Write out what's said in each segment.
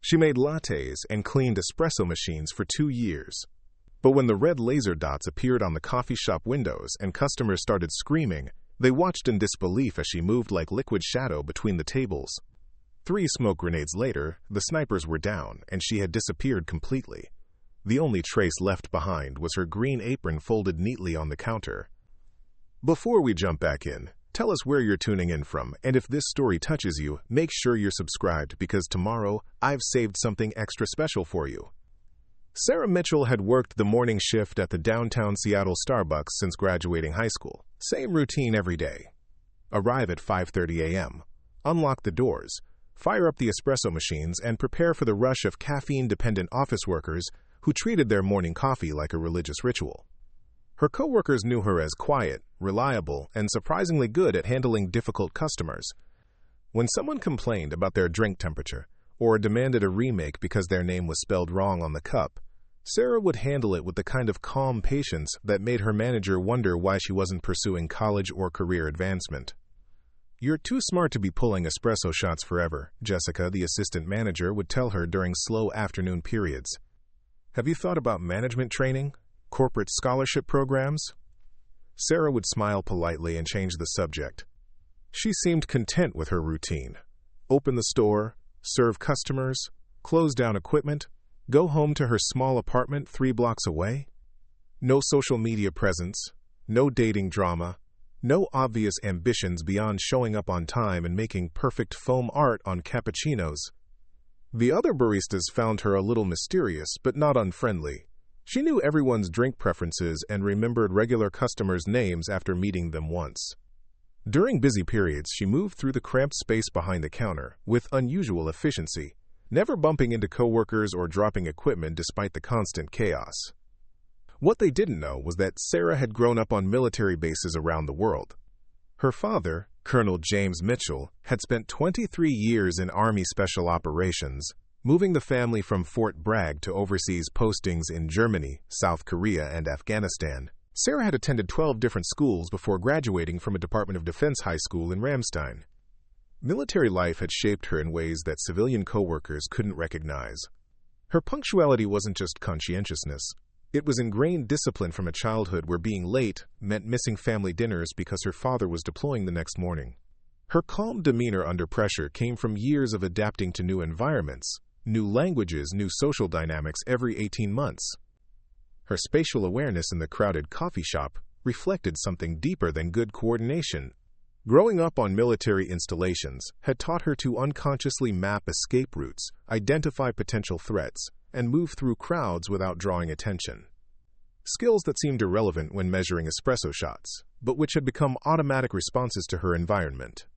She made lattes and cleaned espresso machines for 2 years. But when the red laser dots appeared on the coffee shop windows and customers started screaming, they watched in disbelief as she moved like liquid shadow between the tables. 3 smoke grenades later, the snipers were down, and she had disappeared completely. The only trace left behind was her green apron folded neatly on the counter. Before we jump back in, tell us where you're tuning in from, and if this story touches you, make sure you're subscribed because tomorrow I've saved something extra special for you. Sarah Mitchell had worked the morning shift at the downtown Seattle Starbucks since graduating high school. Same routine every day. Arrive at 5:30 a.m., unlock the doors, fire up the espresso machines, and prepare for the rush of caffeine-dependent office workers who treated their morning coffee like a religious ritual. Her coworkers knew her as quiet, reliable, and surprisingly good at handling difficult customers. When someone complained about their drink temperature or demanded a remake because their name was spelled wrong on the cup, Sarah would handle it with the kind of calm patience that made her manager wonder why she wasn't pursuing college or career advancement. "You're too smart to be pulling espresso shots forever," Jessica, the assistant manager, would tell her during slow afternoon periods. "Have you thought about management training? Corporate scholarship programs?" Sarah would smile politely and change the subject. She seemed content with her routine. Open the store, serve customers, close down equipment, go home to her small apartment 3 blocks away. No social media presence, no dating drama, no obvious ambitions beyond showing up on time and making perfect foam art on cappuccinos. The other baristas found her a little mysterious but not unfriendly. She knew everyone's drink preferences and remembered regular customers' names after meeting them once. During busy periods, she moved through the cramped space behind the counter with unusual efficiency, never bumping into coworkers or dropping equipment despite the constant chaos. What they didn't know was that Sarah had grown up on military bases around the world. Her father, Colonel James Mitchell, had spent 23 years in Army Special Operations, moving the family from Fort Bragg to overseas postings in Germany, South Korea, and Afghanistan. Sarah had attended 12 different schools before graduating from a Department of Defense high school in Ramstein. Military life had shaped her in ways that civilian coworkers couldn't recognize. Her punctuality wasn't just conscientiousness. It was ingrained discipline from a childhood where being late meant missing family dinners because her father was deploying the next morning. Her calm demeanor under pressure came from years of adapting to new environments, new languages, new social dynamics every 18 months. Her spatial awareness in the crowded coffee shop reflected something deeper than good coordination. Growing up on military installations had taught her to unconsciously map escape routes, identify potential threats, and move through crowds without drawing attention. Skills that seemed irrelevant when measuring espresso shots, but which had become automatic responses to her environment.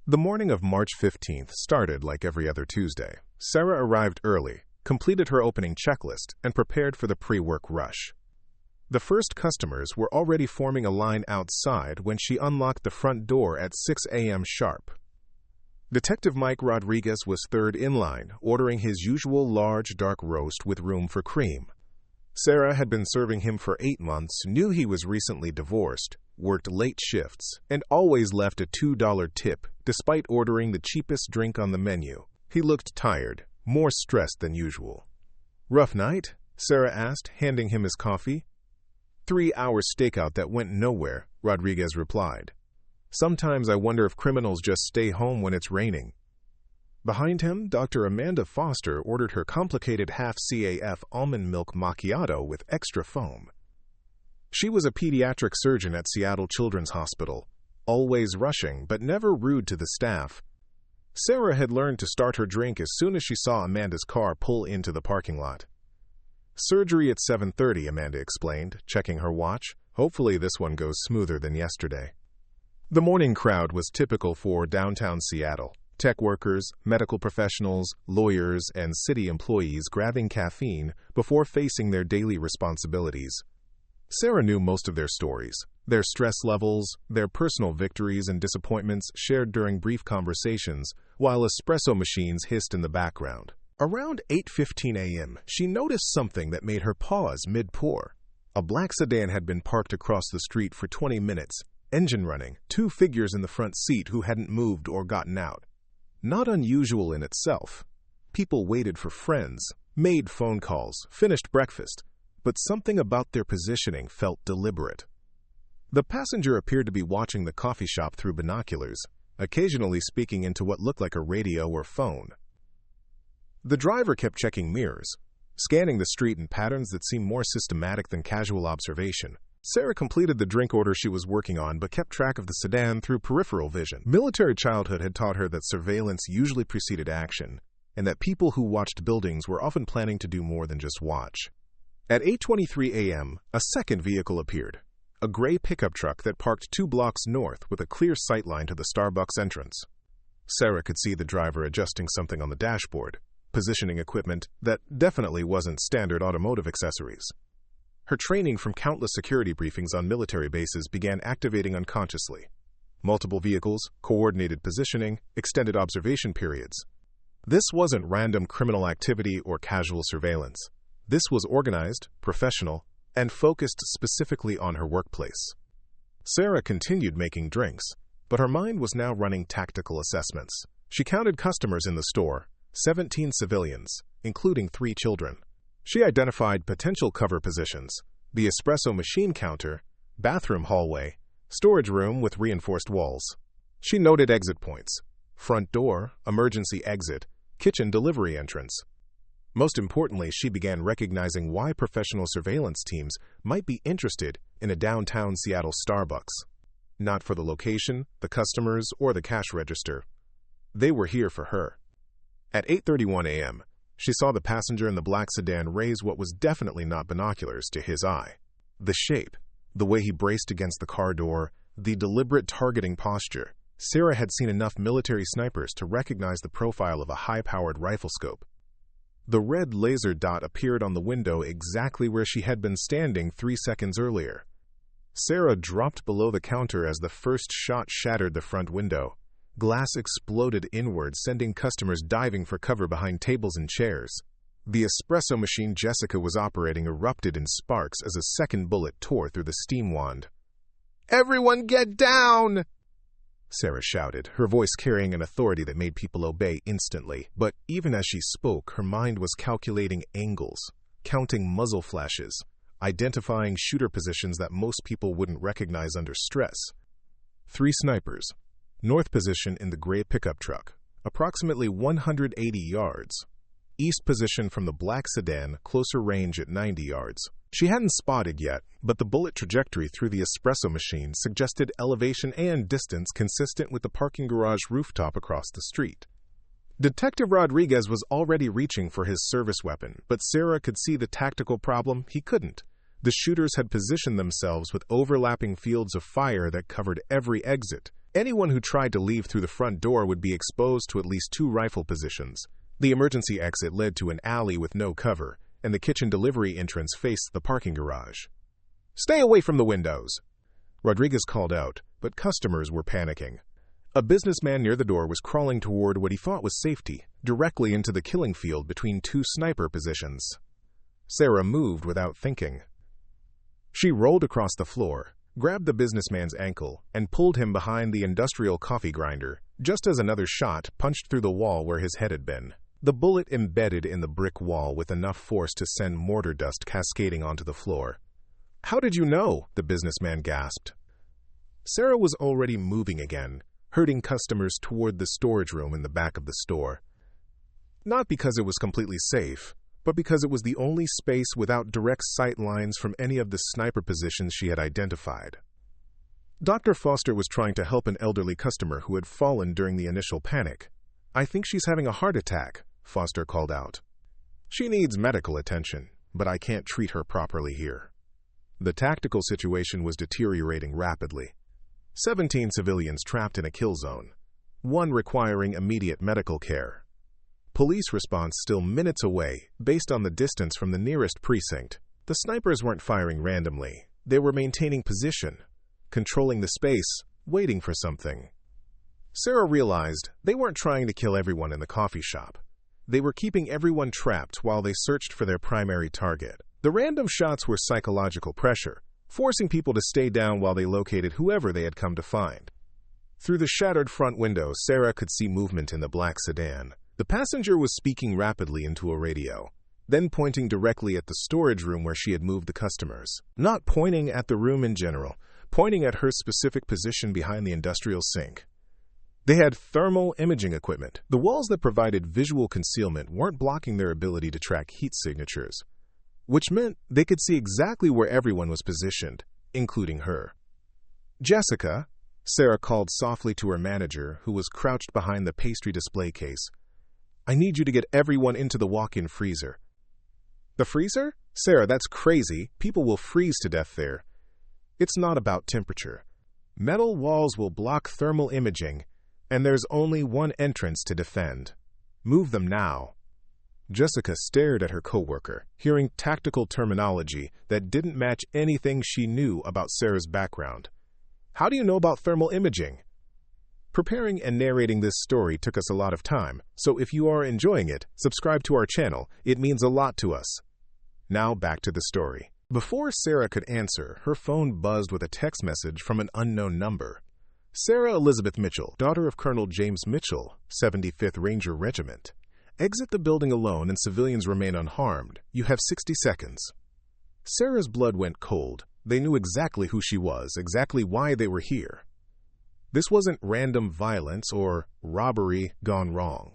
The morning of March 15th started like every other Tuesday. Sarah arrived early, completed her opening checklist, and prepared for the pre-work rush. The first customers were already forming a line outside when she unlocked the front door at 6 a.m. sharp. Detective Mike Rodriguez was third in line, ordering his usual large dark roast with room for cream. Sarah had been serving him for 8 months, knew he was recently divorced, worked late shifts, and always left a $2 tip despite ordering the cheapest drink on the menu. He looked tired, more stressed than usual. "Rough night?" Sarah asked, handing him his coffee. 3-hour stakeout that went nowhere, Rodriguez replied. "Sometimes I wonder if criminals just stay home when it's raining." Behind him, Dr. Amanda Foster ordered her complicated half-CAF almond milk macchiato with extra foam. She was a pediatric surgeon at Seattle Children's Hospital, always rushing but never rude to the staff. Sarah had learned to start her drink as soon as she saw Amanda's car pull into the parking lot. "Surgery at 7:30, Amanda explained, checking her watch. "Hopefully this one goes smoother than yesterday." The morning crowd was typical for downtown Seattle. Tech workers, medical professionals, lawyers, and city employees grabbing caffeine before facing their daily responsibilities. Sarah knew most of their stories, their stress levels, their personal victories and disappointments shared during brief conversations, while espresso machines hissed in the background. Around 8:15 a.m., she noticed something that made her pause mid-pour. A black sedan had been parked across the street for 20 minutes, engine running, 2 figures in the front seat who hadn't moved or gotten out. Not unusual in itself. People waited for friends, made phone calls, finished breakfast, but something about their positioning felt deliberate. The passenger appeared to be watching the coffee shop through binoculars, occasionally speaking into what looked like a radio or phone. The driver kept checking mirrors, scanning the street in patterns that seemed more systematic than casual observation. Sarah completed the drink order she was working on but kept track of the sedan through peripheral vision. Military childhood had taught her that surveillance usually preceded action, and that people who watched buildings were often planning to do more than just watch. At 8:23 a.m., a second vehicle appeared, a gray pickup truck that parked 2 blocks north with a clear sightline to the Starbucks entrance. Sarah could see the driver adjusting something on the dashboard, positioning equipment that definitely wasn't standard automotive accessories. Her training from countless security briefings on military bases began activating unconsciously. Multiple vehicles, coordinated positioning, extended observation periods. This wasn't random criminal activity or casual surveillance. This was organized, professional, and focused specifically on her workplace. Sarah continued making drinks, but her mind was now running tactical assessments. She counted customers in the store, 17 civilians, including 3 children. She identified potential cover positions: the espresso machine counter, bathroom hallway, storage room with reinforced walls. She noted exit points: front door, emergency exit, kitchen delivery entrance. Most importantly, she began recognizing why professional surveillance teams might be interested in a downtown Seattle Starbucks. Not for the location, the customers, or the cash register. They were here for her. At 8:31 a.m., she saw the passenger in the black sedan raise what was definitely not binoculars to his eye. The shape, the way he braced against the car door, the deliberate targeting posture. Sarah had seen enough military snipers to recognize the profile of a high-powered rifle scope. The red laser dot appeared on the window exactly where she had been standing 3 seconds earlier. Sarah dropped below the counter as the first shot shattered the front window. Glass exploded inward, sending customers diving for cover behind tables and chairs. The espresso machine Jessica was operating erupted in sparks as a second bullet tore through the steam wand. "Everyone get down!" Sarah shouted, her voice carrying an authority that made people obey instantly. But even as she spoke, her mind was calculating angles, counting muzzle flashes, identifying shooter positions that most people wouldn't recognize under stress. 3 snipers. North position in the gray pickup truck, approximately 180 yards. East position from the black sedan, closer range at 90 yards. She hadn't spotted yet, but the bullet trajectory through the espresso machine suggested elevation and distance consistent with the parking garage rooftop across the street. Detective Rodriguez was already reaching for his service weapon, but Sarah could see the tactical problem. He couldn't. The shooters had positioned themselves with overlapping fields of fire that covered every exit. Anyone who tried to leave through the front door would be exposed to at least 2 rifle positions. The emergency exit led to an alley with no cover, and the kitchen delivery entrance faced the parking garage. "Stay away from the windows!" Rodriguez called out, but customers were panicking. A businessman near the door was crawling toward what he thought was safety, directly into the killing field between 2 sniper positions. Sarah moved without thinking. She rolled across the floor, grabbed the businessman's ankle, and pulled him behind the industrial coffee grinder, just as another shot punched through the wall where his head had been. The bullet embedded in the brick wall with enough force to send mortar dust cascading onto the floor. "How did you know?" the businessman gasped. Sarah was already moving again, herding customers toward the storage room in the back of the store. Not because it was completely safe, but because it was the only space without direct sight lines from any of the sniper positions she had identified. Dr. Foster was trying to help an elderly customer who had fallen during the initial panic. "I think she's having a heart attack," Foster called out. "She needs medical attention, but I can't treat her properly here." The tactical situation was deteriorating rapidly. 17 civilians trapped in a kill zone, 1 requiring immediate medical care. Police response still minutes away, based on the distance from the nearest precinct. The snipers weren't firing randomly. They were maintaining position, controlling the space, waiting for something. Sarah realized they weren't trying to kill everyone in the coffee shop. They were keeping everyone trapped while they searched for their primary target. The random shots were psychological pressure, forcing people to stay down while they located whoever they had come to find. Through the shattered front window, Sarah could see movement in the black sedan. The passenger was speaking rapidly into a radio, then pointing directly at the storage room where she had moved the customers. Not pointing at the room in general, pointing at her specific position behind the industrial sink. They had thermal imaging equipment. The walls that provided visual concealment weren't blocking their ability to track heat signatures, which meant they could see exactly where everyone was positioned, including her. Jessica, Sarah called softly to her manager, who was crouched behind the pastry display case. I need you to get everyone into the walk-in freezer. The freezer? Sarah, that's crazy. People will freeze to death there. It's not about temperature. Metal walls will block thermal imaging, and there's only one entrance to defend. Move them now. Jessica stared at her coworker, hearing tactical terminology that didn't match anything she knew about Sarah's background. How do you know about thermal imaging? Preparing and narrating this story took us a lot of time, so if you are enjoying it, subscribe to our channel. It means a lot to us. Now back to the story. Before Sarah could answer, her phone buzzed with a text message from an unknown number. Sarah Elizabeth Mitchell, daughter of Colonel James Mitchell, 75th Ranger Regiment. Exit the building alone and civilians remain unharmed. You have 60 seconds. Sarah's blood went cold. They knew exactly who she was, exactly why they were here. This wasn't random violence or robbery gone wrong.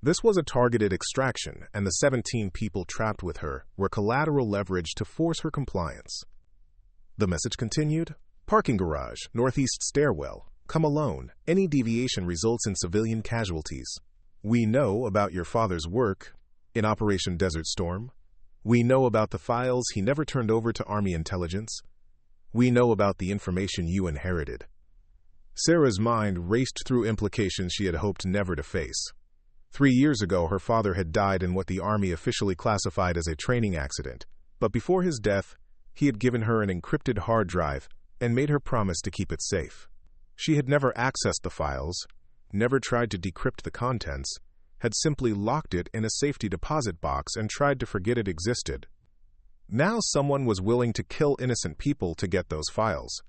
This was a targeted extraction, and the 17 people trapped with her were collateral leverage to force her compliance. The message continued. Parking garage, northeast stairwell. Come alone. Any deviation results in civilian casualties. We know about your father's work in Operation Desert Storm. We know about the files he never turned over to Army intelligence. We know about the information you inherited. Sarah's mind raced through implications she had hoped never to face. 3 years ago, her father had died in what the Army officially classified as a training accident, but before his death, he had given her an encrypted hard drive and made her promise to keep it safe. She had never accessed the files, never tried to decrypt the contents, had simply locked it in a safety deposit box and tried to forget it existed. Now someone was willing to kill innocent people to get those files,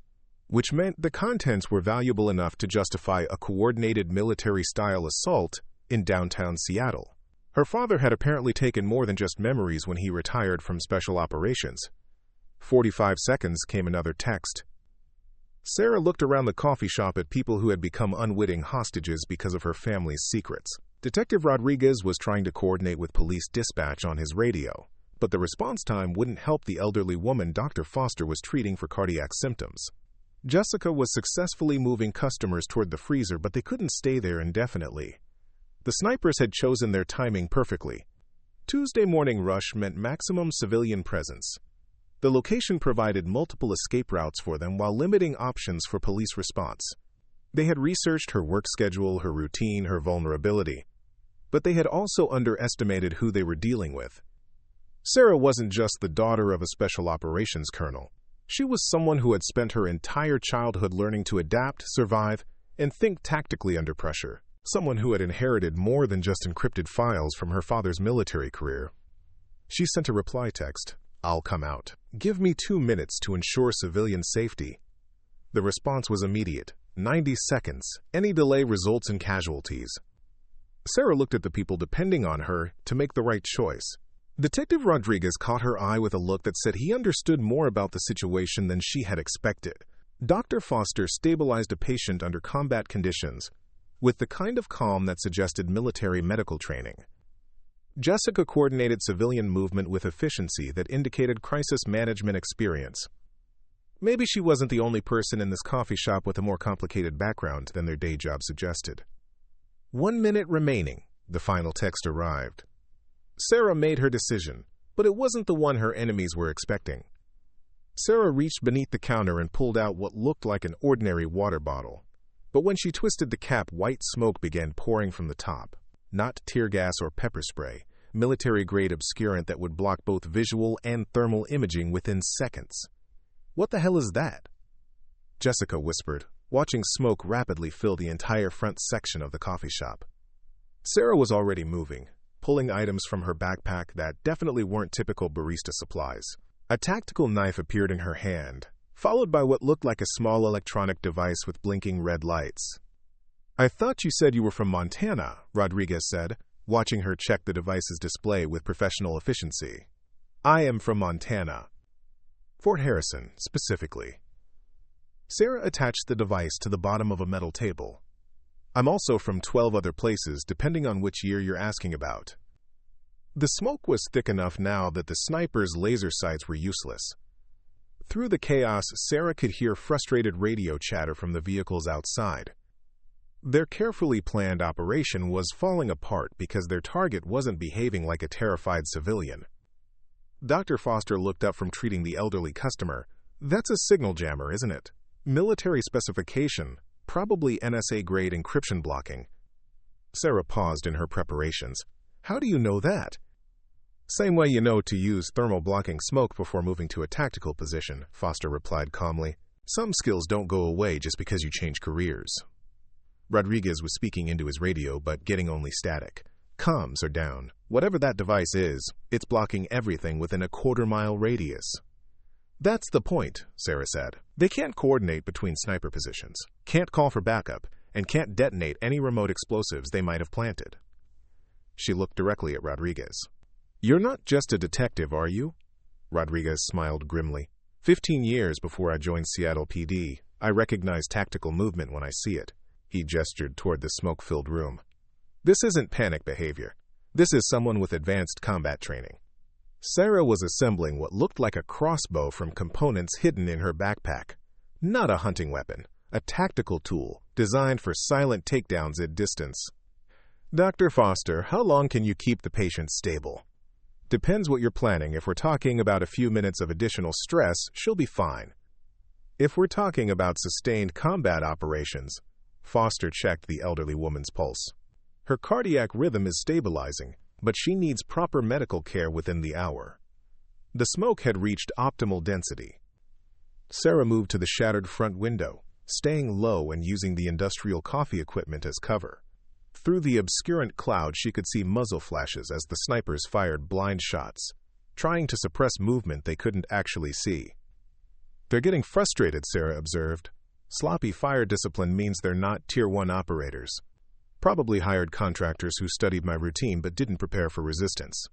which meant the contents were valuable enough to justify a coordinated military-style assault in downtown Seattle. Her father had apparently taken more than just memories when he retired from special operations. 45 seconds came another text. Sarah looked around the coffee shop at people who had become unwitting hostages because of her family's secrets. Detective Rodriguez was trying to coordinate with police dispatch on his radio, but the response time wouldn't help the elderly woman Dr. Foster was treating for cardiac symptoms. Jessica was successfully moving customers toward the freezer, but they couldn't stay there indefinitely. The snipers had chosen their timing perfectly. Tuesday morning rush meant maximum civilian presence. The location provided multiple escape routes for them while limiting options for police response. They had researched her work schedule, her routine, her vulnerability, but they had also underestimated who they were dealing with. Sarah wasn't just the daughter of a special operations colonel. She was someone who had spent her entire childhood learning to adapt, survive, and think tactically under pressure. Someone who had inherited more than just encrypted files from her father's military career. She sent a reply text. I'll come out. Give me 2 minutes to ensure civilian safety. The response was immediate. 90 seconds. Any delay results in casualties. Sarah looked at the people depending on her to make the right choice. Detective Rodriguez caught her eye with a look that said he understood more about the situation than she had expected. Dr. Foster stabilized a patient under combat conditions with the kind of calm that suggested military medical training. Jessica coordinated civilian movement with efficiency that indicated crisis management experience. Maybe she wasn't the only person in this coffee shop with a more complicated background than their day job suggested. 1 minute remaining. The final text arrived. Sarah made her decision, but it wasn't the one her enemies were expecting. Sarah reached beneath the counter and pulled out what looked like an ordinary water bottle. But when she twisted the cap, white smoke began pouring from the top. Not tear gas or pepper spray, military-grade obscurant that would block both visual and thermal imaging within seconds. What the hell is that? Jessica whispered, watching smoke rapidly fill the entire front section of the coffee shop. Sarah was already moving, pulling items from her backpack that definitely weren't typical barista supplies. A tactical knife appeared in her hand, followed by what looked like a small electronic device with blinking red lights. I thought you said you were from Montana, Rodriguez said. watching her check the device's display with professional efficiency. I am from Montana. Fort Harrison, specifically. Sarah attached the device to the bottom of a metal table. I'm also from 12 other places, depending on which year you're asking about. The smoke was thick enough now that the sniper's laser sights were useless. Through the chaos, Sarah could hear frustrated radio chatter from the vehicles outside. Their carefully planned operation was falling apart because their target wasn't behaving like a terrified civilian. Dr. Foster looked up from treating the elderly customer. That's a signal jammer, isn't it? Military specification, probably NSA-grade encryption blocking. Sarah paused in her preparations. How do you know that? Same way you know to use thermal blocking smoke before moving to a tactical position, Foster replied calmly. Some skills don't go away just because you change careers. Rodriguez was speaking into his radio, but getting only static. Comms are down. Whatever that device is, it's blocking everything within a quarter-mile radius. That's the point, Sarah said. They can't coordinate between sniper positions, can't call for backup, and can't detonate any remote explosives they might have planted. She looked directly at Rodriguez. You're not just a detective, are you? Rodriguez smiled grimly. 15 years before I joined Seattle PD, I recognize tactical movement when I see it. He gestured toward the smoke-filled room. This isn't panic behavior. This is someone with advanced combat training. Sarah was assembling what looked like a crossbow from components hidden in her backpack. Not a hunting weapon, a tactical tool designed for silent takedowns at distance. Dr. Foster, how long can you keep the patient stable? Depends what you're planning. If we're talking about a few minutes of additional stress, she'll be fine. If we're talking about sustained combat operations, Foster checked the elderly woman's pulse. Her cardiac rhythm is stabilizing, but she needs proper medical care within the hour. The smoke had reached optimal density. Sarah moved to the shattered front window, staying low and using the industrial coffee equipment as cover. Through the obscurant cloud, she could see muzzle flashes as the snipers fired blind shots, trying to suppress movement they couldn't actually see. They're getting frustrated, Sarah observed. Sloppy fire discipline means they're not Tier 1 operators. Probably hired contractors who studied my routine but didn't prepare for resistance.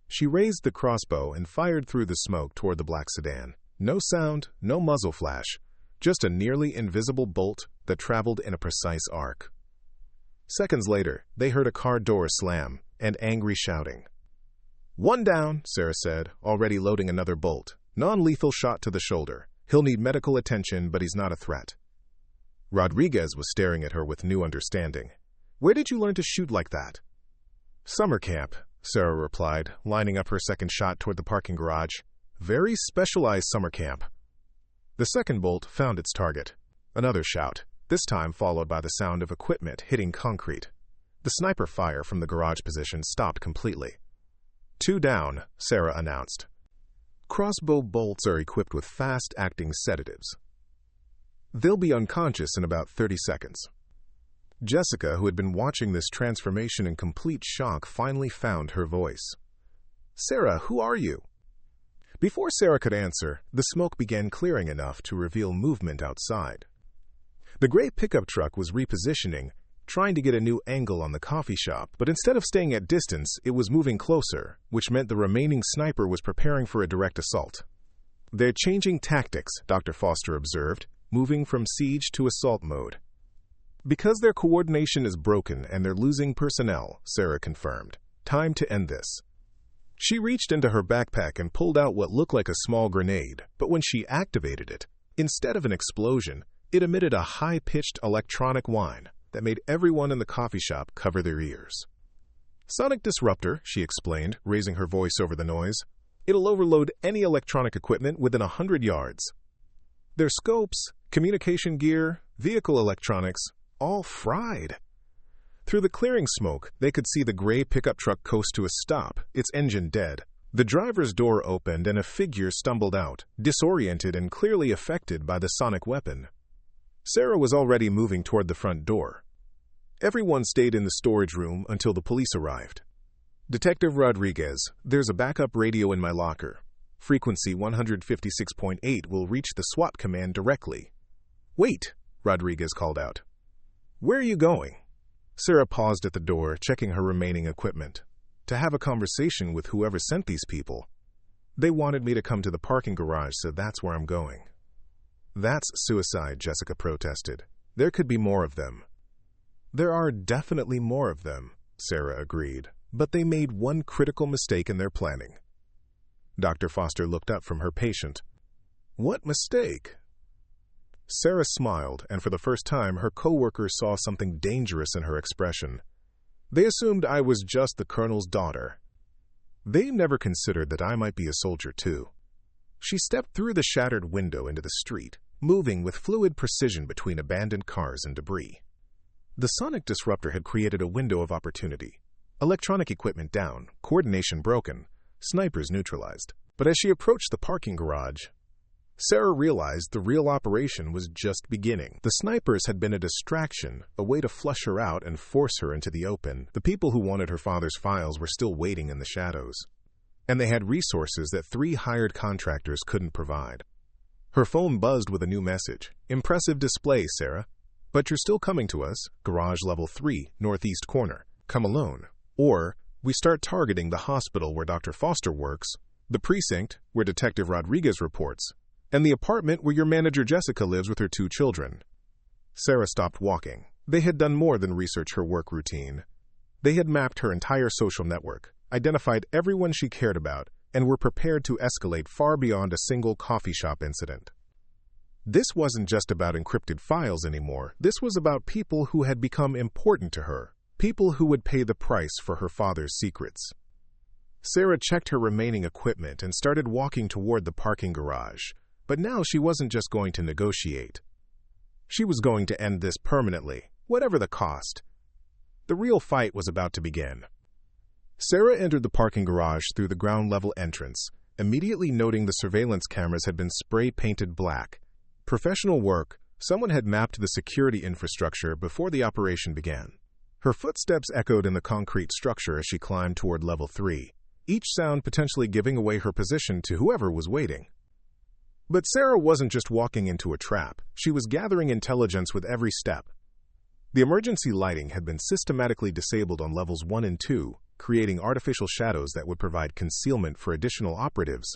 She raised the crossbow and fired through the smoke toward the black sedan. No sound, no muzzle flash, just a nearly invisible bolt that traveled in a precise arc. Seconds later, they heard a car door slam and angry shouting. One down, Sarah said, already loading another bolt. Non-lethal shot to the shoulder. He'll need medical attention, but he's not a threat. Rodriguez was staring at her with new understanding. Where did you learn to shoot like that? Summer camp, Sarah replied, lining up her second shot toward the parking garage. Very specialized summer camp. The second bolt found its target. Another shout, this time followed by the sound of equipment hitting concrete. The sniper fire from the garage position stopped completely. 2 down, Sarah announced. Crossbow bolts are equipped with fast-acting sedatives. They'll be unconscious in about 30 seconds. Jessica, who had been watching this transformation in complete shock, finally found her voice. Sarah, who are you? Before Sarah could answer, the smoke began clearing enough to reveal movement outside. The gray pickup truck was repositioning, trying to get a new angle on the coffee shop, but instead of staying at distance, it was moving closer, which meant the remaining sniper was preparing for a direct assault. They're changing tactics, Dr. Foster observed, moving from siege to assault mode. Because their coordination is broken and they're losing personnel, Sarah confirmed. Time to end this. She reached into her backpack and pulled out what looked like a small grenade, but when she activated it, instead of an explosion, it emitted a high-pitched electronic whine that made everyone in the coffee shop cover their ears. Sonic disruptor, she explained, raising her voice over the noise. It'll overload any electronic equipment within 100 yards. Their scopes, communication gear, vehicle electronics, all fried. Through the clearing smoke, they could see the gray pickup truck coast to a stop, its engine dead. The driver's door opened and a figure stumbled out, disoriented and clearly affected by the sonic weapon. Sarah was already moving toward the front door. Everyone stayed in the storage room until the police arrived. Detective Rodriguez, there's a backup radio in my locker. Frequency 156.8 will reach the SWAT command directly. Wait, Rodriguez called out. Where are you going? Sarah paused at the door, checking her remaining equipment. To have a conversation with whoever sent these people. They wanted me to come to the parking garage, so that's where I'm going. That's suicide, Jessica protested. There could be more of them. There are definitely more of them, Sarah agreed, but they made one critical mistake in their planning. Dr. Foster looked up from her patient. What mistake? Sarah smiled, and for the first time her co-workers saw something dangerous in her expression. They assumed I was just the colonel's daughter. They never considered that I might be a soldier too. She stepped through the shattered window into the street, moving with fluid precision between abandoned cars and debris. The sonic disruptor had created a window of opportunity. Electronic equipment down, coordination broken, snipers neutralized. But as she approached the parking garage, Sarah realized the real operation was just beginning. The snipers had been a distraction, a way to flush her out and force her into the open. The people who wanted her father's files were still waiting in the shadows. And they had resources that 3 hired contractors couldn't provide. Her phone buzzed with a new message. Impressive display, Sarah. But you're still coming to us. Garage level 3, northeast corner. Come alone. Or, we start targeting the hospital where Dr. Foster works, the precinct where Detective Rodriguez reports, and the apartment where your manager Jessica lives with her 2 children. Sarah stopped walking. They had done more than research her work routine. They had mapped her entire social network, identified everyone she cared about, and were prepared to escalate far beyond a single coffee shop incident. This wasn't just about encrypted files anymore. This was about people who had become important to her, people who would pay the price for her father's secrets. Sarah checked her remaining equipment and started walking toward the parking garage. But now she wasn't just going to negotiate. She was going to end this permanently, whatever the cost. The real fight was about to begin. Sarah entered the parking garage through the ground-level entrance, immediately noting the surveillance cameras had been spray-painted black. Professional work, someone had mapped the security infrastructure before the operation began. Her footsteps echoed in the concrete structure as she climbed toward level 3, each sound potentially giving away her position to whoever was waiting. But Sarah wasn't just walking into a trap. She was gathering intelligence with every step. The emergency lighting had been systematically disabled on levels 1 and 2, creating artificial shadows that would provide concealment for additional operatives.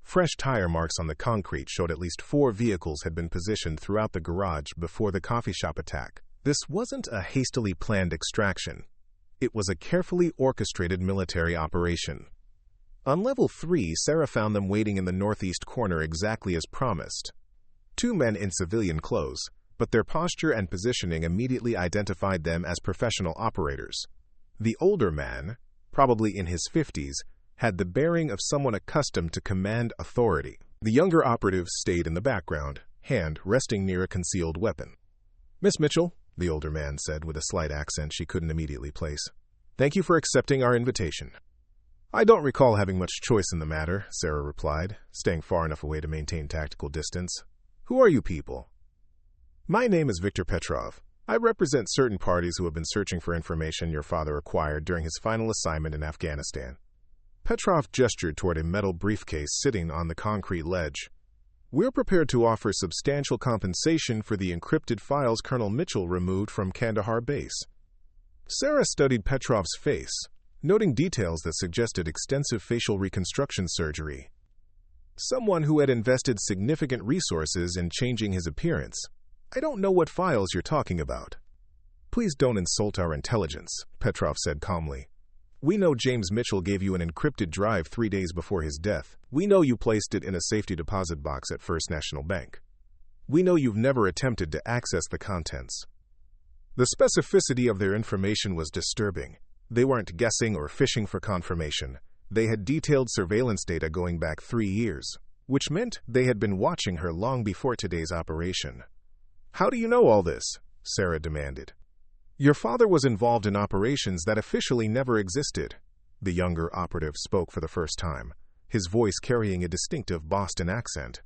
Fresh tire marks on the concrete showed at least 4 vehicles had been positioned throughout the garage before the coffee shop attack. This wasn't a hastily planned extraction. It was a carefully orchestrated military operation. On level 3, Sarah found them waiting in the northeast corner exactly as promised. 2 men in civilian clothes, but their posture and positioning immediately identified them as professional operators. The older man, probably in his 50s, had the bearing of someone accustomed to command authority. The younger operative stayed in the background, hand resting near a concealed weapon. "Miss Mitchell," the older man said with a slight accent she couldn't immediately place, "thank you for accepting our invitation." "I don't recall having much choice in the matter," Sarah replied, staying far enough away to maintain tactical distance. "Who are you people?" "My name is Victor Petrov. I represent certain parties who have been searching for information your father acquired during his final assignment in Afghanistan." Petrov gestured toward a metal briefcase sitting on the concrete ledge. "We're prepared to offer substantial compensation for the encrypted files Colonel Mitchell removed from Kandahar base." Sarah studied Petrov's face, noting details that suggested extensive facial reconstruction surgery. Someone who had invested significant resources in changing his appearance. "I don't know what files you're talking about." "Please don't insult our intelligence," Petrov said calmly. "We know James Mitchell gave you an encrypted drive 3 days before his death. We know you placed it in a safety deposit box at First National Bank. We know you've never attempted to access the contents." The specificity of their information was disturbing. They weren't guessing or fishing for confirmation. They had detailed surveillance data going back 3 years, which meant they had been watching her long before today's operation. "How do you know all this?" Sarah demanded. "Your father was involved in operations that officially never existed." The younger operative spoke for the first time, his voice carrying a distinctive Boston accent.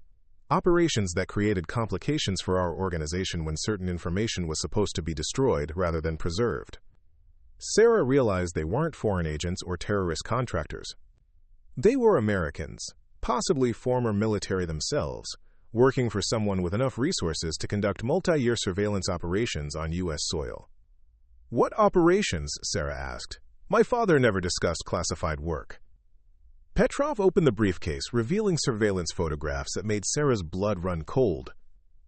"Operations that created complications for our organization when certain information was supposed to be destroyed rather than preserved." Sarah realized they weren't foreign agents or terrorist contractors. They were Americans, possibly former military themselves, working for someone with enough resources to conduct multi-year surveillance operations on U.S. soil. "What operations?" Sarah asked. "My father never discussed classified work." Petrov opened the briefcase, revealing surveillance photographs that made Sarah's blood run cold.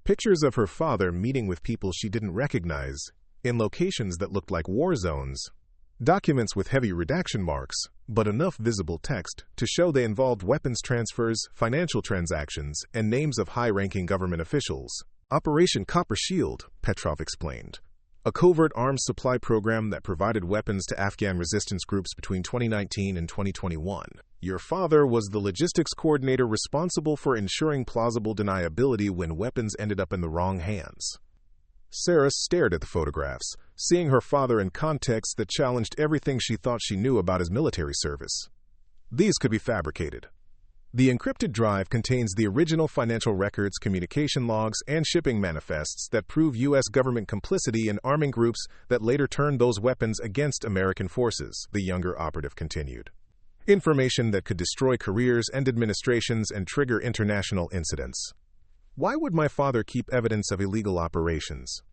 Pictures of her father meeting with people she didn't recognize, in locations that looked like war zones. Documents with heavy redaction marks, but enough visible text to show they involved weapons transfers, financial transactions, and names of high-ranking government officials. Operation Copper Shield, Petrov explained. A covert arms supply program that provided weapons to Afghan resistance groups between 2019 and 2021. Your father was the logistics coordinator responsible for ensuring plausible deniability when weapons ended up in the wrong hands. Sarah stared at the photographs, seeing her father in context that challenged everything she thought she knew about his military service. These could be fabricated. The encrypted drive contains the original financial records, communication logs, and shipping manifests that prove U.S. government complicity in arming groups that later turned those weapons against American forces, the younger operative continued. Information that could destroy careers and administrations and trigger international incidents. Why would my father keep evidence of illegal operations?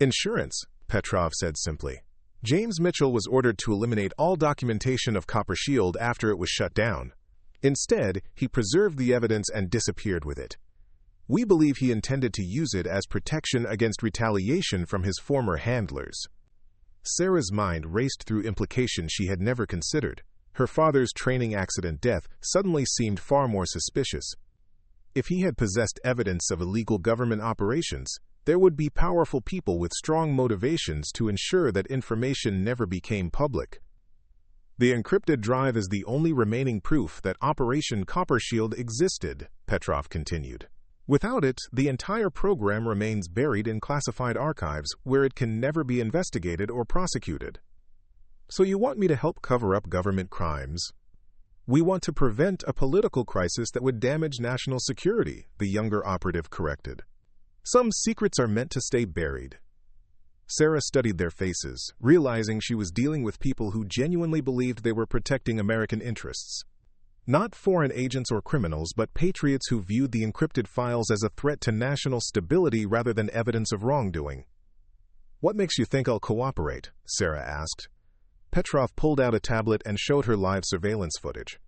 Insurance, Petrov said simply. James Mitchell was ordered to eliminate all documentation of Copper Shield after it was shut down. Instead, he preserved the evidence and disappeared with it. We believe he intended to use it as protection against retaliation from his former handlers. Sarah's mind raced through implications she had never considered. Her father's training accident death suddenly seemed far more suspicious. If he had possessed evidence of illegal government operations, there would be powerful people with strong motivations to ensure that information never became public. The encrypted drive is the only remaining proof that Operation Copper Shield existed, Petrov continued. Without it, the entire program remains buried in classified archives where it can never be investigated or prosecuted. So you want me to help cover up government crimes? We want to prevent a political crisis that would damage national security, the younger operative corrected. Some secrets are meant to stay buried. Sarah studied their faces, realizing she was dealing with people who genuinely believed they were protecting American interests. Not foreign agents or criminals, but patriots who viewed the encrypted files as a threat to national stability rather than evidence of wrongdoing. "What makes you think I'll cooperate?" Sarah asked. Petrov pulled out a tablet and showed her live surveillance footage.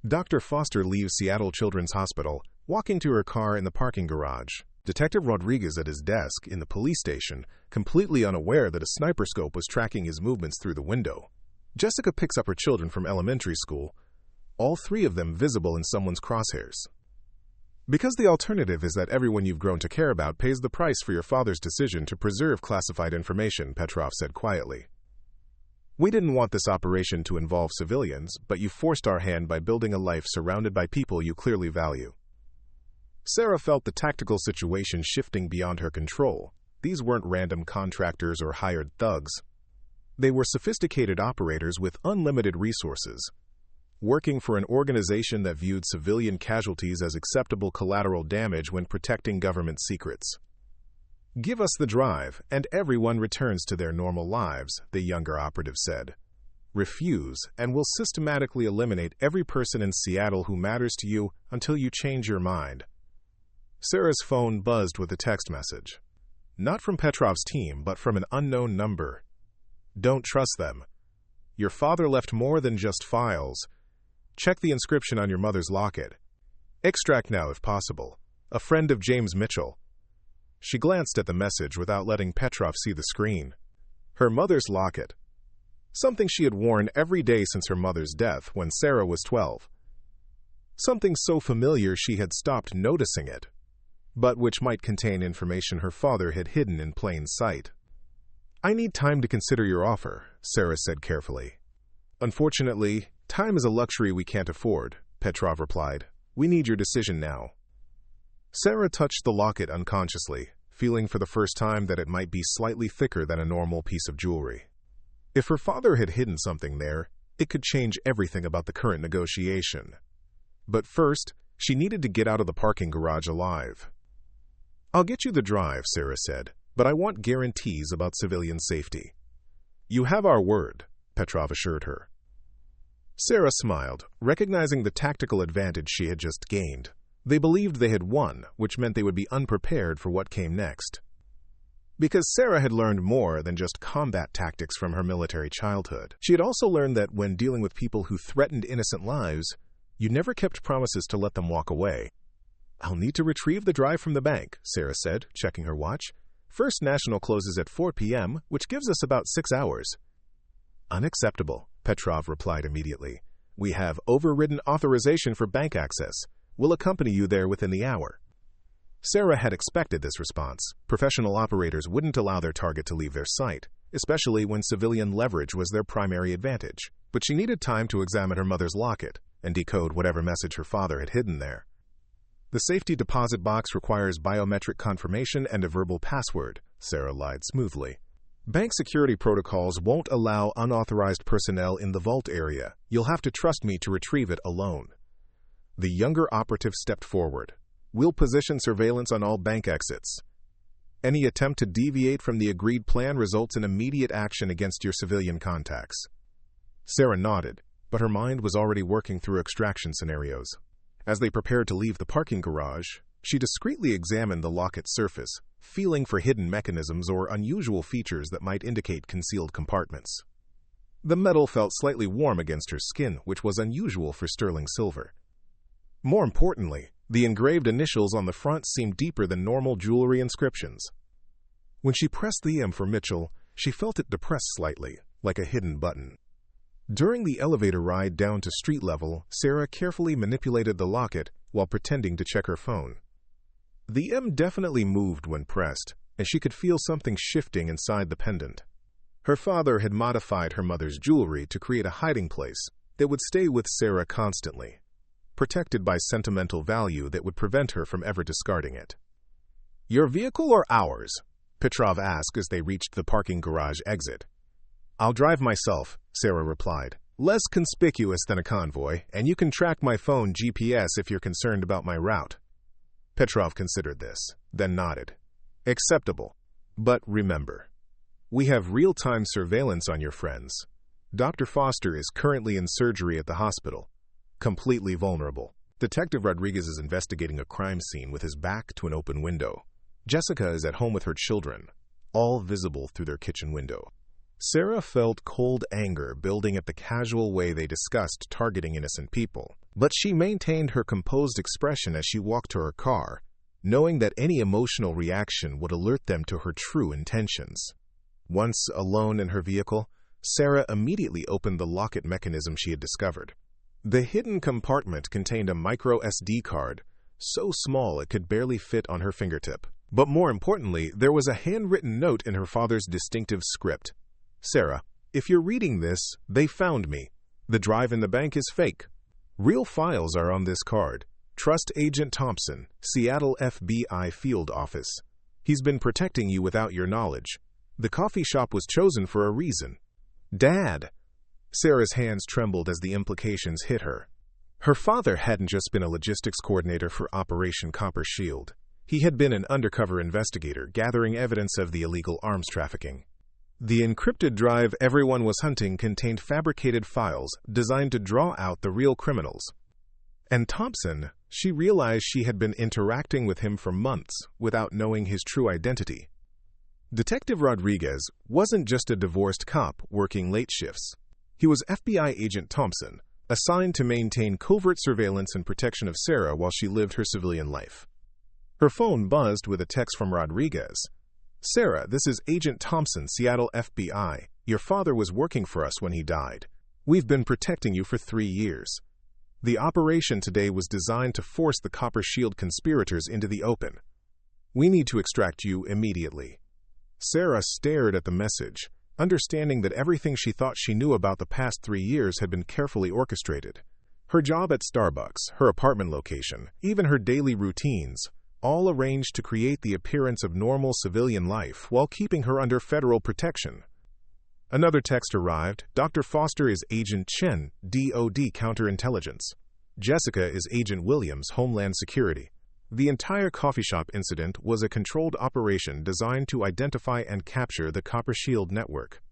Dr. Foster leaves Seattle Children's Hospital, walking to her car in the parking garage. Detective Rodriguez at his desk in the police station, completely unaware that a sniper scope was tracking his movements through the window. Jessica picks up her children from elementary school, all three of them visible in someone's crosshairs. Because the alternative is that everyone you've grown to care about pays the price for your father's decision to preserve classified information, Petrov said quietly. We didn't want this operation to involve civilians, but you forced our hand by building a life surrounded by people you clearly value. Sarah felt the tactical situation shifting beyond her control. These weren't random contractors or hired thugs. They were sophisticated operators with unlimited resources, working for an organization that viewed civilian casualties as acceptable collateral damage when protecting government secrets. "Give us the drive, and everyone returns to their normal lives," the younger operative said. "Refuse, and we'll systematically eliminate every person in Seattle who matters to you until you change your mind." Sarah's phone buzzed with a text message. Not from Petrov's team, but from an unknown number. "Don't trust them. Your father left more than just files. Check the inscription on your mother's locket. Extract now if possible. A friend of James Mitchell." She glanced at the message without letting Petrov see the screen. Her mother's locket. Something she had worn every day since her mother's death when Sarah was 12. Something so familiar she had stopped noticing it, but which might contain information her father had hidden in plain sight. "I need time to consider your offer," Sarah said carefully. "Unfortunately, time is a luxury we can't afford," Petrov replied. "We need your decision now." Sarah touched the locket unconsciously, feeling for the first time that it might be slightly thicker than a normal piece of jewelry. If her father had hidden something there, it could change everything about the current negotiation. But first, she needed to get out of the parking garage alive. "I'll get you the drive," Sarah said, "but I want guarantees about civilian safety." "You have our word," Petrov assured her. Sarah smiled, recognizing the tactical advantage she had just gained. They believed they had won, which meant they would be unprepared for what came next. Because Sarah had learned more than just combat tactics from her military childhood. She had also learned that when dealing with people who threatened innocent lives, you never kept promises to let them walk away. "I'll need to retrieve the drive from the bank," Sarah said, checking her watch. "First National closes at 4 p.m., which gives us about 6 hours. "Unacceptable," Petrov replied immediately. "We have overridden authorization for bank access. We'll accompany you there within the hour." Sarah had expected this response. Professional operators wouldn't allow their target to leave their sight, especially when civilian leverage was their primary advantage. But she needed time to examine her mother's locket and decode whatever message her father had hidden there. "The safety deposit box requires biometric confirmation and a verbal password," Sarah lied smoothly. "Bank security protocols won't allow unauthorized personnel in the vault area. You'll have to trust me to retrieve it alone." The younger operative stepped forward. "We'll position surveillance on all bank exits. Any attempt to deviate from the agreed plan results in immediate action against your civilian contacts." Sarah nodded, but her mind was already working through extraction scenarios. As they prepared to leave the parking garage, she discreetly examined the locket's surface, feeling for hidden mechanisms or unusual features that might indicate concealed compartments. The metal felt slightly warm against her skin, which was unusual for sterling silver. More importantly, the engraved initials on the front seemed deeper than normal jewelry inscriptions. When she pressed the M for Mitchell, she felt it depress slightly, like a hidden button. During the elevator ride down to street level, Sarah carefully manipulated the locket while pretending to check her phone. The M definitely moved when pressed, and she could feel something shifting inside the pendant. Her father had modified her mother's jewelry to create a hiding place that would stay with Sarah constantly, protected by sentimental value that would prevent her from ever discarding it. "Your vehicle or ours?" Petrov asked as they reached the parking garage exit. "I'll drive myself," Sarah replied. "Less conspicuous than a convoy, and you can track my phone GPS if you're concerned about my route." Petrov considered this, then nodded. "Acceptable. But remember, we have real-time surveillance on your friends. Dr. Foster is currently in surgery at the hospital, completely vulnerable. Detective Rodriguez is investigating a crime scene with his back to an open window. Jessica is at home with her children, all visible through their kitchen window." Sarah felt cold anger building at the casual way they discussed targeting innocent people, but she maintained her composed expression as she walked to her car, knowing that any emotional reaction would alert them to her true intentions. Once alone in her vehicle, Sarah immediately opened the locket mechanism she had discovered. The hidden compartment contained a micro SD card, so small it could barely fit on her fingertip. But more importantly, there was a handwritten note in her father's distinctive script. "Sarah, if you're reading this, they found me. The drive in the bank is fake. Real files are on this card. Trust Agent Thompson, Seattle FBI Field Office. He's been protecting you without your knowledge. The coffee shop was chosen for a reason." "Dad!" Sarah's hands trembled as the implications hit her. Her father hadn't just been a logistics coordinator for Operation Copper Shield. He had been an undercover investigator gathering evidence of the illegal arms trafficking. The encrypted drive everyone was hunting contained fabricated files designed to draw out the real criminals. And Thompson, she realized she had been interacting with him for months without knowing his true identity. Detective Rodriguez wasn't just a divorced cop working late shifts. He was FBI Agent Thompson, assigned to maintain covert surveillance and protection of Sarah while she lived her civilian life. Her phone buzzed with a text from Rodriguez. "Sarah, this is Agent Thompson, Seattle FBI. Your father was working for us when he died. We've been protecting you for 3 years. The operation today was designed to force the Copper Shield conspirators into the open. We need to extract you immediately." Sarah stared at the message, understanding that everything she thought she knew about the past 3 years had been carefully orchestrated. Her job at Starbucks, her apartment location, even her daily routines, all arranged to create the appearance of normal civilian life while keeping her under federal protection. Another text arrived. "Dr. Foster is Agent Chen, DOD Counterintelligence. Jessica is Agent Williams, Homeland Security. The entire coffee shop incident was a controlled operation designed to identify and capture the Copper Shield network.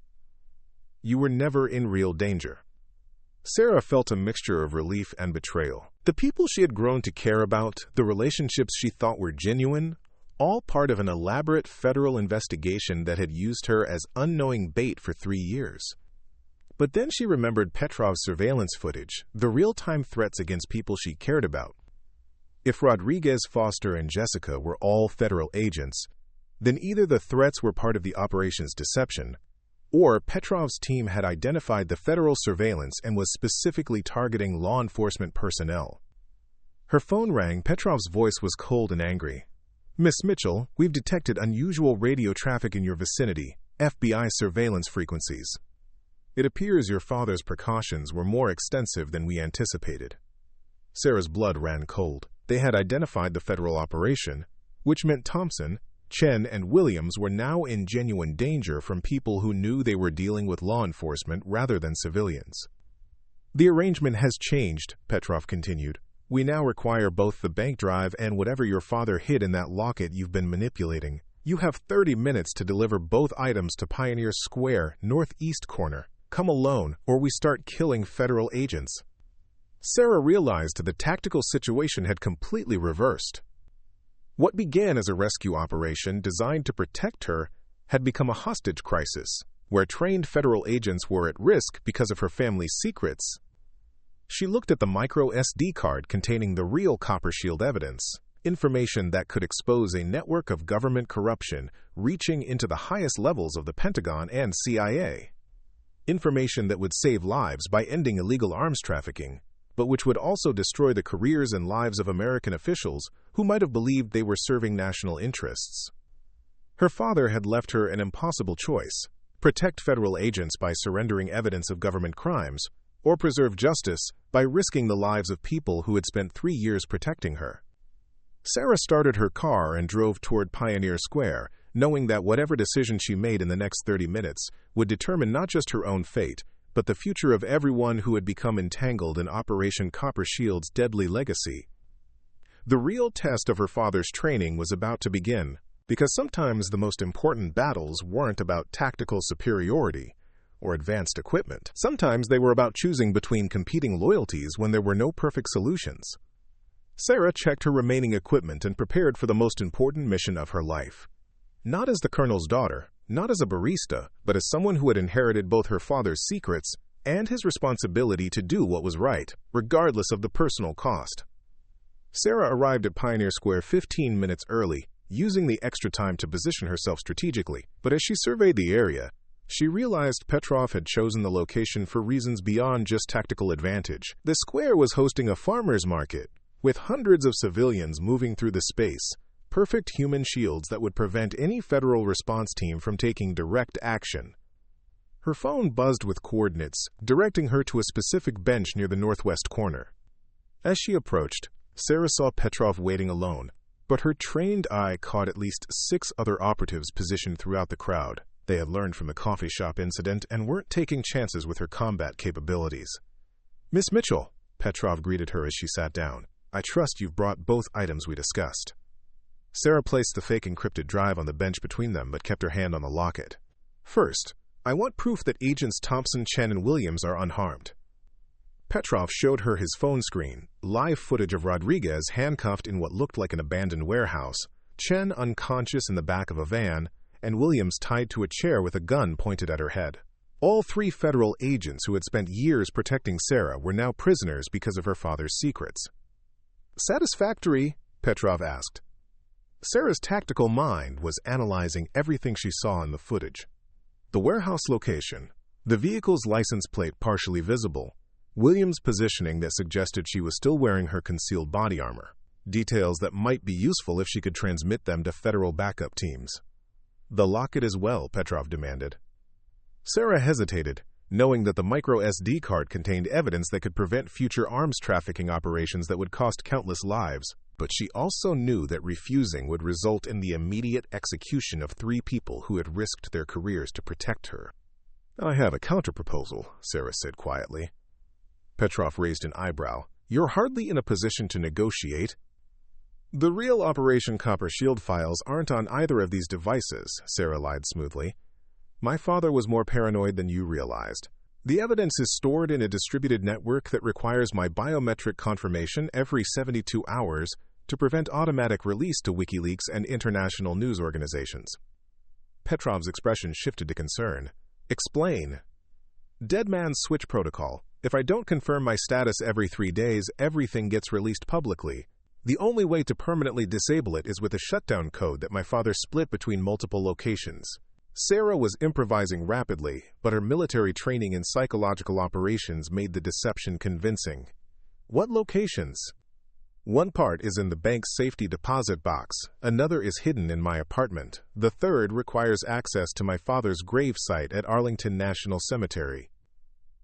You were never in real danger." Sarah felt a mixture of relief and betrayal. The people she had grown to care about, the relationships she thought were genuine, all part of an elaborate federal investigation that had used her as unknowing bait for 3 years. But then she remembered Petrov's surveillance footage, the real-time threats against people she cared about. If Rodriguez, Foster, and Jessica were all federal agents, then either the threats were part of the operation's deception, or Petrov's team had identified the federal surveillance and was specifically targeting law enforcement personnel. Her phone rang. Petrov's voice was cold and angry. "Miss Mitchell, we've detected unusual radio traffic in your vicinity, FBI surveillance frequencies. It appears your father's precautions were more extensive than we anticipated." Sarah's blood ran cold. They had identified the federal operation, which meant Thompson, Chen, and Williams were now in genuine danger from people who knew they were dealing with law enforcement rather than civilians. "The arrangement has changed," Petrov continued. "We now require both the bank drive and whatever your father hid in that locket you've been manipulating. You have 30 minutes to deliver both items to Pioneer Square, northeast corner. Come alone, or we start killing federal agents." Sarah realized the tactical situation had completely reversed. What began as a rescue operation designed to protect her had become a hostage crisis, where trained federal agents were at risk because of her family's secrets. She looked at the micro SD card containing the real Copper Shield evidence, information that could expose a network of government corruption reaching into the highest levels of the Pentagon and CIA. Information that would save lives by ending illegal arms trafficking, but which would also destroy the careers and lives of American officials who might have believed they were serving national interests. Her father had left her an impossible choice: protect federal agents by surrendering evidence of government crimes, or preserve justice by risking the lives of people who had spent 3 years protecting her. Sarah started her car and drove toward Pioneer Square, knowing that whatever decision she made in the next 30 minutes would determine not just her own fate, but the future of everyone who had become entangled in Operation Copper Shield's deadly legacy. The real test of her father's training was about to begin, because sometimes the most important battles weren't about tactical superiority or advanced equipment. Sometimes they were about choosing between competing loyalties when there were no perfect solutions. Sarah checked her remaining equipment and prepared for the most important mission of her life. Not as the colonel's daughter, not as a barista, but as someone who had inherited both her father's secrets and his responsibility to do what was right, regardless of the personal cost. Sarah arrived at Pioneer Square 15 minutes early, using the extra time to position herself strategically, but as she surveyed the area, she realized Petrov had chosen the location for reasons beyond just tactical advantage. The square was hosting a farmer's market, with hundreds of civilians moving through the space, perfect human shields that would prevent any federal response team from taking direct action. Her phone buzzed with coordinates, directing her to a specific bench near the northwest corner. As she approached, Sarah saw Petrov waiting alone, but her trained eye caught at least 6 other operatives positioned throughout the crowd. They had learned from the coffee shop incident and weren't taking chances with her combat capabilities. "Miss Mitchell," Petrov greeted her as she sat down. "I trust you've brought both items we discussed." Sarah placed the fake encrypted drive on the bench between them but kept her hand on the locket. "First, I want proof that Agents Thompson, Chen, and Williams are unharmed." Petrov showed her his phone screen, live footage of Rodriguez handcuffed in what looked like an abandoned warehouse, Chen unconscious in the back of a van, and Williams tied to a chair with a gun pointed at her head. All 3 federal agents who had spent years protecting Sarah were now prisoners because of her father's secrets. "Satisfactory?" Petrov asked. Sarah's tactical mind was analyzing everything she saw in the footage. The warehouse location, the vehicle's license plate partially visible, Williams' positioning that suggested she was still wearing her concealed body armor, details that might be useful if she could transmit them to federal backup teams. "The locket as well," Petrov demanded. Sarah hesitated, knowing that the micro SD card contained evidence that could prevent future arms trafficking operations that would cost countless lives. But she also knew that refusing would result in the immediate execution of 3 people who had risked their careers to protect her. "I have a counterproposal," Sarah said quietly. Petrov raised an eyebrow. "You're hardly in a position to negotiate." "The real Operation Copper Shield files aren't on either of these devices," Sarah lied smoothly. "My father was more paranoid than you realized. The evidence is stored in a distributed network that requires my biometric confirmation every 72 hours to prevent automatic release to WikiLeaks and international news organizations. Petrov's expression shifted to concern. Explain. Dead man's switch protocol. If I don't confirm my status every 3 days, everything gets released publicly. The only way to permanently disable it is with a shutdown code that my father split between multiple locations. Sarah was improvising rapidly, but her military training in psychological operations made the deception convincing. What locations? One part is in the bank's safety deposit box, another is hidden in my apartment, the third requires access to my father's grave site at Arlington National Cemetery.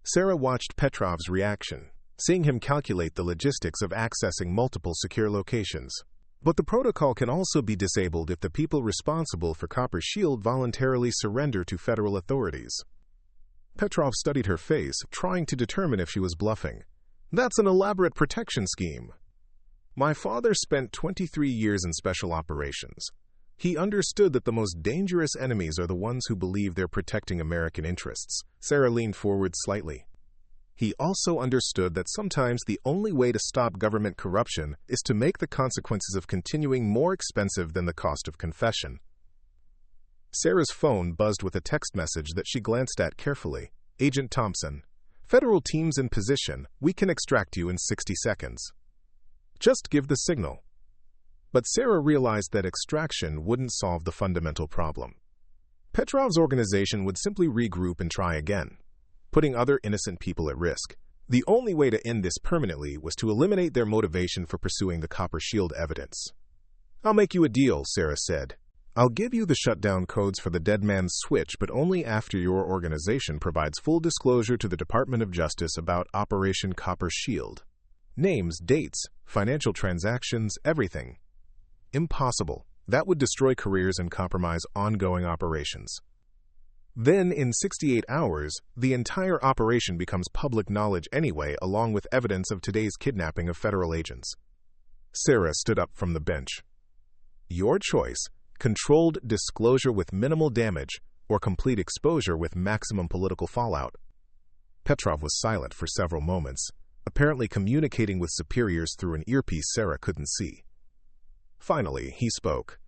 Sarah watched Petrov's reaction, seeing him calculate the logistics of accessing multiple secure locations. But the protocol can also be disabled if the people responsible for Copper Shield voluntarily surrender to federal authorities. Petrov studied her face, trying to determine if she was bluffing. That's an elaborate protection scheme. My father spent 23 years in special operations. He understood that the most dangerous enemies are the ones who believe they're protecting American interests. Sarah leaned forward slightly. He also understood that sometimes the only way to stop government corruption is to make the consequences of continuing more expensive than the cost of confession. Sarah's phone buzzed with a text message that she glanced at carefully. Agent Thompson. Federal teams in position. We can extract you in 60 seconds. Just give the signal. But Sarah realized that extraction wouldn't solve the fundamental problem. Petrov's organization would simply regroup and try again, putting other innocent people at risk. The only way to end this permanently was to eliminate their motivation for pursuing the Copper Shield evidence. I'll make you a deal, Sarah said. I'll give you the shutdown codes for the dead man's switch, but only after your organization provides full disclosure to the Department of Justice about Operation Copper Shield. Names, dates, financial transactions, everything. Impossible. That would destroy careers and compromise ongoing operations. Then, in 68 hours, the entire operation becomes public knowledge anyway, along with evidence of today's kidnapping of federal agents. Sarah stood up from the bench. Your choice: controlled disclosure with minimal damage, or complete exposure with maximum political fallout. Petrov was silent for several moments, apparently communicating with superiors through an earpiece Sarah couldn't see. Finally, he spoke.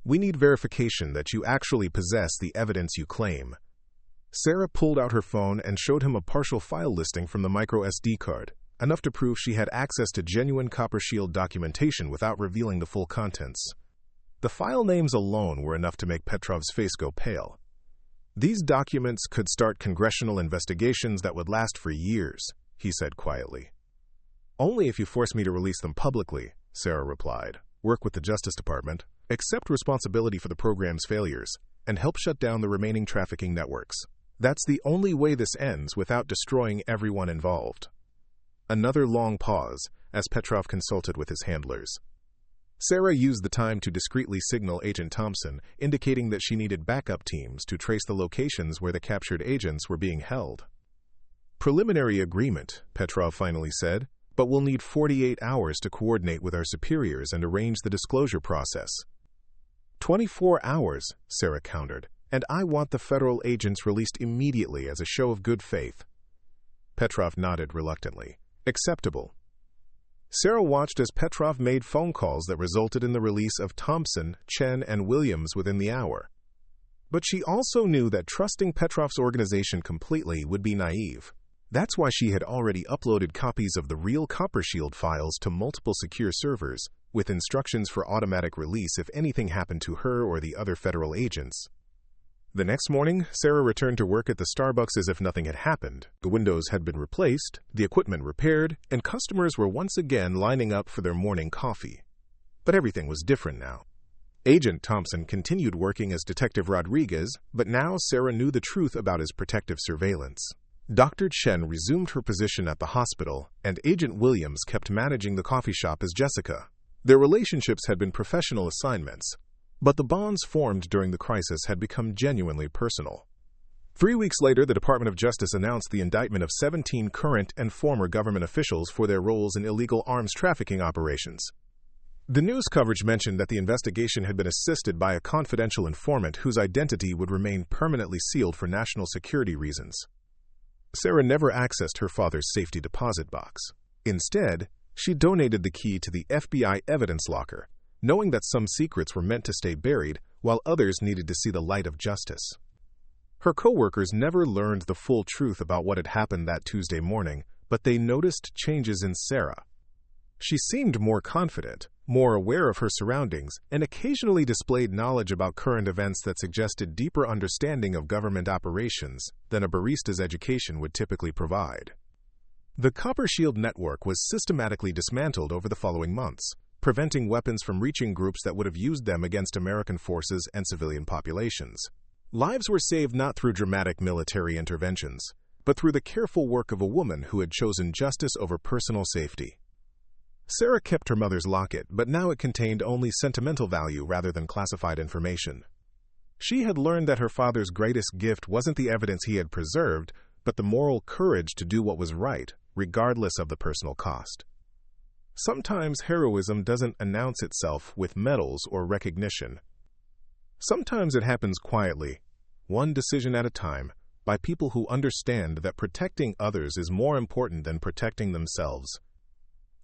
We need verification that you actually possess the evidence you claim. Sarah pulled out her phone and showed him a partial file listing from the micro SD card, enough to prove she had access to genuine Copper Shield documentation without revealing the full contents. The file names alone were enough to make Petrov's face go pale. These documents could start congressional investigations that would last for years, he said quietly. Only if you force me to release them publicly, Sarah replied. Work with the Justice Department, accept responsibility for the program's failures, and help shut down the remaining trafficking networks. That's the only way this ends without destroying everyone involved. Another long pause as Petrov consulted with his handlers. Sarah used the time to discreetly signal Agent Thompson, indicating that she needed backup teams to trace the locations where the captured agents were being held. Preliminary agreement, Petrov finally said, but we'll need 48 hours to coordinate with our superiors and arrange the disclosure process. 24 hours, Sarah countered, and I want the federal agents released immediately as a show of good faith. Petrov nodded reluctantly. Acceptable. Sarah watched as Petrov made phone calls that resulted in the release of Thompson, Chen, and Williams within the hour. But she also knew that trusting Petrov's organization completely would be naive. That's why she had already uploaded copies of the real Copper Shield files to multiple secure servers, with instructions for automatic release if anything happened to her or the other federal agents. The next morning, Sarah returned to work at the Starbucks as if nothing had happened. The windows had been replaced, the equipment repaired, and customers were once again lining up for their morning coffee. But everything was different now. Agent Thompson continued working as Detective Rodriguez, but now Sarah knew the truth about his protective surveillance. Dr. Chen resumed her position at the hospital, and Agent Williams kept managing the coffee shop as Jessica. Their relationships had been professional assignments, but the bonds formed during the crisis had become genuinely personal. 3 weeks later, the Department of Justice announced the indictment of 17 current and former government officials for their roles in illegal arms trafficking operations. The news coverage mentioned that the investigation had been assisted by a confidential informant whose identity would remain permanently sealed for national security reasons. Sarah never accessed her father's safety deposit box. Instead, She donated the key to the FBI evidence locker, knowing that some secrets were meant to stay buried while others needed to see the light of justice. Her coworkers never learned the full truth about what had happened that Tuesday morning, but they noticed changes in Sarah. She seemed more confident, more aware of her surroundings, and occasionally displayed knowledge about current events that suggested deeper understanding of government operations than a barista's education would typically provide. The Copper Shield network was systematically dismantled over the following months, preventing weapons from reaching groups that would have used them against American forces and civilian populations. Lives were saved not through dramatic military interventions, but through the careful work of a woman who had chosen justice over personal safety. Sarah kept her mother's locket, but now it contained only sentimental value rather than classified information. She had learned that her father's greatest gift wasn't the evidence he had preserved, but the moral courage to do what was right, regardless of the personal cost. Sometimes heroism doesn't announce itself with medals or recognition. Sometimes it happens quietly, one decision at a time, by people who understand that protecting others is more important than protecting themselves.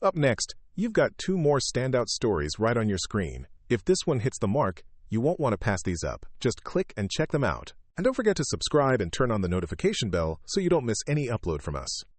Up next, you've got 2 more standout stories right on your screen. If this one hits the mark, you won't want to pass these up. Just click and check them out. And don't forget to subscribe and turn on the notification bell so you don't miss any upload from us.